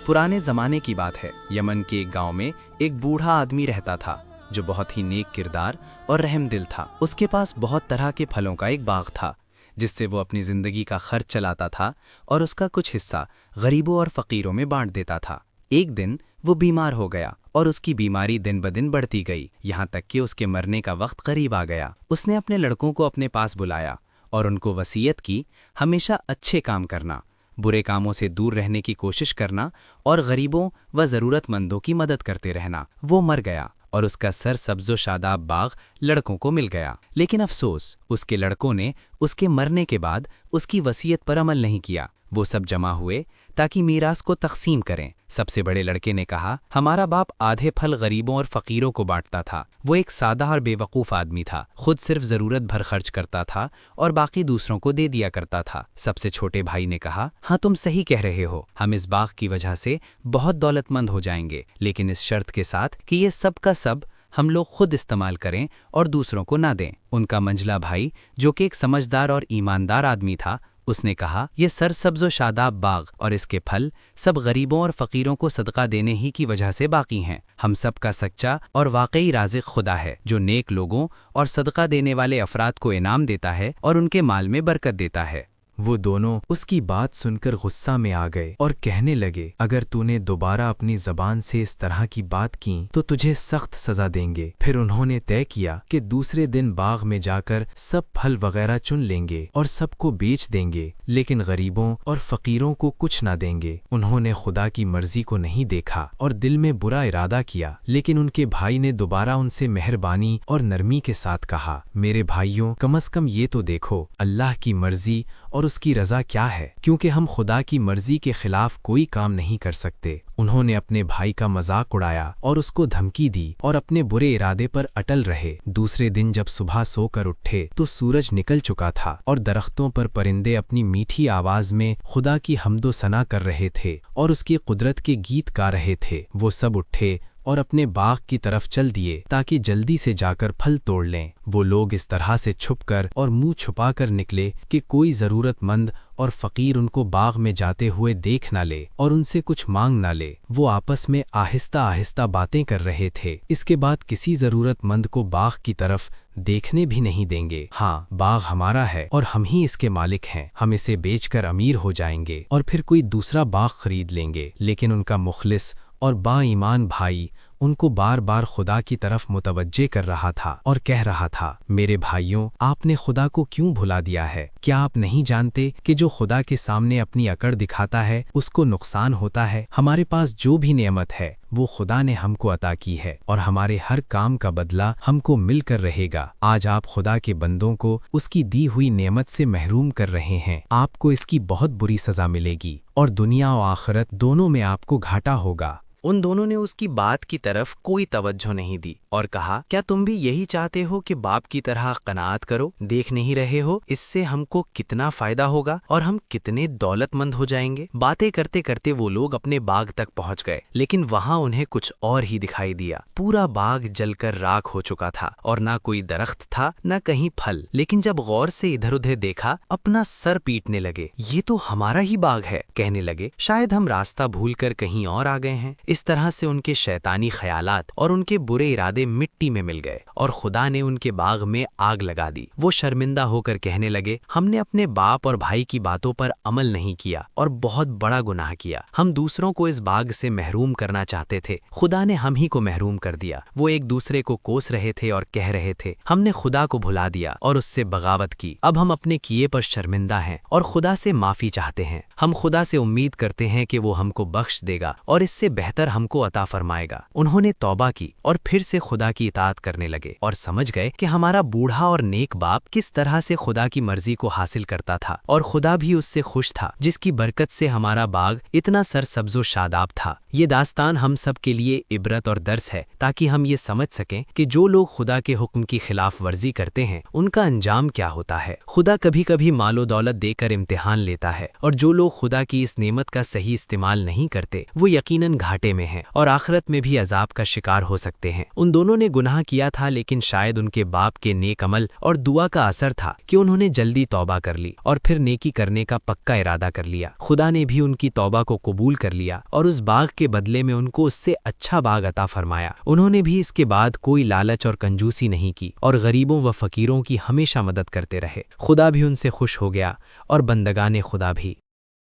पुराने ज़माने की बात है। यमन के एक गांव में एक बूढ़ा आदमी रहता था जो बहुत ही नेक किरदार और रहमदिल था। उसके पास बहुत तरह के फलों का एक बाग था जिससे वो अपनी ज़िंदगी का खर्च चलाता था और उसका कुछ हिस्सा गरीबों और फ़कीरों में बांट देता था। एक दिन वो बीमार हो गया और उसकी बीमारी दिन ब दिन बढ़ती गई, यहाँ तक कि उसके मरने का वक्त करीब आ गया। उसने अपने लड़कों को अपने पास बुलाया और उनको वसीयत की, हमेशा अच्छे काम करना, बुरे कामों से दूर रहने की कोशिश करना और गरीबों व ज़रूरतमंदों की मदद करते रहना। वो मर गया और उसका सर सब्ज़ो शादाब बाग लड़कों को मिल गया। लेकिन अफसोस, उसके लड़कों ने उसके मरने के बाद उसकी वसीयत पर अमल नहीं किया। वो सब जमा हुए ताकि मीरास को तकसीम करें। सबसे बड़े लड़के ने कहा, हमारा बाप आधे फल गरीबों और फ़कीरों को बांटता था। वो एक सादा और बेवकूफ़ आदमी था, खुद सिर्फ ज़रूरत भर खर्च करता था और बाकी दूसरों को दे दिया करता था। सबसे छोटे भाई ने कहा, हाँ तुम सही कह रहे हो, हम इस बाग की वजह से बहुत दौलतमंद हो जाएंगे, लेकिन इस शर्त के साथ कि ये सब का सब हम लोग खुद इस्तेमाल करें और दूसरों को ना दें। उनका मंझला भाई, जो कि एक समझदार और ईमानदार आदमी था, उसने कहा, ये सरसब्ज़ शादाब बाग और इसके फल सब गरीबों और फ़कीरों को सदका देने ही की वजह से बाकी हैं। हम सब का सच्चा और वाकई राज़िक़ खुदा है जो नेक लोगों और सदका देने वाले अफराद को इनाम देता है और उनके माल में बरकत देता है। वो दोनों उसकी बात सुनकर गुस्सा में आ गए और कहने लगे, अगर तूने दोबारा अपनी ज़बान से इस तरह की बात की तो तुझे सख्त सज़ा देंगे। फिर उन्होंने तय किया कि दूसरे दिन बाग में जाकर सब फल वगैरह चुन लेंगे और सबको बेच देंगे, लेकिन गरीबों और फ़कीरों को कुछ ना देंगे। उन्होंने खुदा की मर्जी को नहीं देखा और दिल में बुरा इरादा किया, लेकिन उनके भाई ने दोबारा उनसे मेहरबानी और नरमी के साथ कहा, मेरे भाइयों, कम अज़ कम ये तो देखो अल्लाह की मर्जी और उसकी रज़ा क्या है, क्योंकि हम खुदा की मर्जी के खिलाफ कोई काम नहीं कर सकते। उन्होंने अपने भाई का मजाक उड़ाया और उसको धमकी दी और अपने बुरे इरादे पर अटल रहे। दूसरे दिन जब सुबह सोकर उठे तो सूरज निकल चुका था और दरख्तों पर परिंदे अपनी मीठी आवाज में खुदा की हम्दो सना कर रहे थे और उसकी कुदरत के गीत गा रहे थे। वो सब उठे और अपने बाग की तरफ चल दिए ताकि जल्दी से जाकर फल तोड़ लें। वो लोग इस तरह से छुपकर और मुंह छुपाकर निकले कि कोई ज़रूरतमंद और फ़कीर उनको बाग में जाते हुए देख ना ले और उनसे कुछ मांग ना ले। वो आपस में आहिस्ता आहिस्ता बातें कर रहे थे। इसके बाद किसी ज़रूरतमंद को बाग की तरफ देखने भी नहीं देंगे। हाँ, बाग हमारा है और हम ही इसके मालिक हैं। हम इसे बेचकर अमीर हो जाएंगे और फिर कोई दूसरा बाग खरीद लेंगे। लेकिन उनका मुखलिस और बाईमान भाई उनको बार बार खुदा की तरफ मुतवज्जे कर रहा था और कह रहा था, मेरे भाइयों, आपने खुदा को क्यों भुला दिया है? क्या आप नहीं जानते कि जो खुदा के सामने अपनी अकड़ दिखाता है उसको नुकसान होता है? हमारे पास जो भी नेमत है वो खुदा ने हमको अता की है और हमारे हर काम का बदला हमको मिलकर रहेगा। आज आप खुदा के बंदों को उसकी दी हुई नेमत से महरूम कर रहे हैं। आपको इसकी बहुत बुरी सज़ा मिलेगी और दुनिया और आखिरत दोनों में आपको घाटा होगा। उन दोनों ने उसकी बात की तरफ कोई तवज्जो नहीं दी और कहा, क्या तुम भी यही चाहते हो कि बाप की तरह कनात करो? देख नहीं रहे हो इससे हमको कितना फायदा होगा और हम कितने दौलतमंद हो जाएंगे? बातें करते करते वो लोग अपने बाग तक पहुंच गए, लेकिन वहां उन्हें कुछ और ही दिखाई दिया। पूरा बाग जलकर राख हो चुका था और ना कोई दरख्त था न कहीं फल। लेकिन जब गौर से इधर उधर देखा, अपना सर पीटने लगे। ये तो हमारा ही बाग है, कहने लगे, शायद हम रास्ता भूलकर कहीं और आ गए हैं। इस तरह से उनके शैतानी ख्यालात और उनके बुरे इरादे मिट्टी में मिल गए और खुदा ने उनके बाग में आग लगा दी। वो शर्मिंदा होकर कहने लगे, हमने अपने बाप और भाई की बातों पर अमल नहीं किया और बहुत बड़ा गुनाह किया। हम दूसरों को इस बाग से महरूम करना चाहते थे, खुदा ने हम ही को महरूम कर दिया। वो एक दूसरे को कोस रहे थे और कह रहे थे, हमने खुदा को भुला दिया और उससे बगावत की। अब हम अपने किए पर शर्मिंदा हैं और खुदा से माफ़ी चाहते हैं। हम खुदा से उम्मीद करते हैं कि वो हमको बख्श देगा और इससे बेहतर हमको अता फरमाएगा। उन्होंने तौबा की और फिर से खुदा की इताअत करने लगे और समझ गए कि हमारा बूढ़ा और नेक बाप किस तरह से खुदा की मर्जी को हासिल करता था और खुदा भी उससे खुश था, जिसकी बरकत से हमारा बाग इतना सरसब्ज़ो शादाब था। ये दास्तान हम सब के लिए इबरत और दर्स है ताकि हम ये समझ सकें कि जो लोग खुदा के हुक्म की खिलाफ वर्जी करते हैं उनका अंजाम क्या होता है। खुदा कभी कभी मालो दौलत देकर इम्तिहान लेता है और जो लोग खुदा की इस नेमत का सही इस्तेमाल नहीं करते वो यकीनन घाटे خطرے میں ہیں اور آخرت میں بھی عذاب کا شکار ہو سکتے ہیں۔ ان دونوں نے گناہ کیا تھا، لیکن شاید ان کے باپ کے نیک عمل اور دعا کا اثر تھا کہ انہوں نے جلدی توبہ کر لی اور پھر نیکی کرنے کا پکا ارادہ کر لیا۔ خدا نے بھی ان کی توبہ کو قبول کر لیا اور اس باغ کے بدلے میں ان کو اس سے اچھا باغ عطا فرمایا۔ انہوں نے بھی اس کے بعد کوئی لالچ اور کنجوسی نہیں کی اور غریبوں و فقیروں کی ہمیشہ مدد کرتے رہے۔ خدا بھی ان سے خوش ہو گیا اور بندگان خدا بھی۔